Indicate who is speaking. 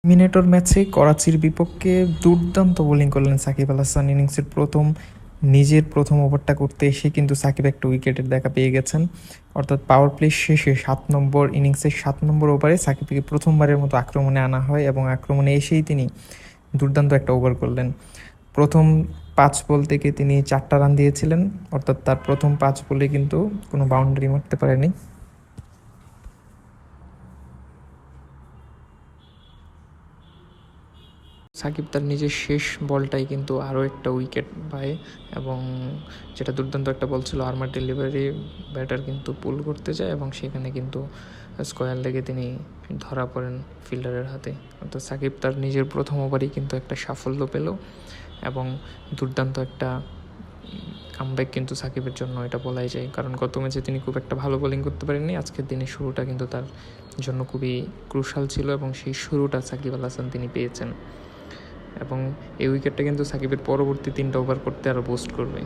Speaker 1: মিনেটর ম্যাচে করাচির বিপক্ষে দুর্দান্ত বোলিং করলেন সাকিব আল হাসান। ইনিংসের নিজের প্রথম ওভারটা করতে এসে কিন্তু সাকিব একটা উইকেটের দেখা পেয়ে গেছেন। অর্থাৎ পাওয়ার প্লে শেষে ইনিংসের 7 নম্বর ওভারে সাকিবকে প্রথমবারের মতো আক্রমণে আনা হয় এবং আক্রমণে এসেই তিনি দুর্দান্ত একটা ওভার করলেন। প্রথম 5 বল থেকে তিনি 4টা রান দিয়েছিলেন, অর্থাৎ তার প্রথম 5 বলে কিন্তু কোনো বাউন্ডারি মারতে পারেনি। সাকিব তার নিজের শেষ বলটাই কিন্তু আরও একটা উইকেট পায় এবং যেটা দুর্দান্ত একটা বল ছিল, আর্মার ডেলিভারি ব্যাটার কিন্তু পুল করতে যায় এবং সেখানে কিন্তু স্কোয়ার লেগে তিনি ধরা পড়েন ফিল্ডারের হাতে। অর্থাৎ সাকিব তার নিজের প্রথম ওভারেই কিন্তু একটা সাফল্য পেল এবং দুর্দান্ত একটা কামব্যাক কিন্তু সাকিবের জন্য এটা বলাই যায়, কারণ গত ম্যাচে তিনি খুব একটা ভালো বোলিং করতে পারেননি। আজকের দিনের শুরুটা কিন্তু তার জন্য খুবই ক্রুশাল ছিল এবং সেই শুরুটা সাকিব আল হাসান তিনি পেয়েছেন এবং এই উইকেটটা কিন্তু সাকিবের পরবর্তী 3টা ওভার করতে আরও বুস্ট করবে।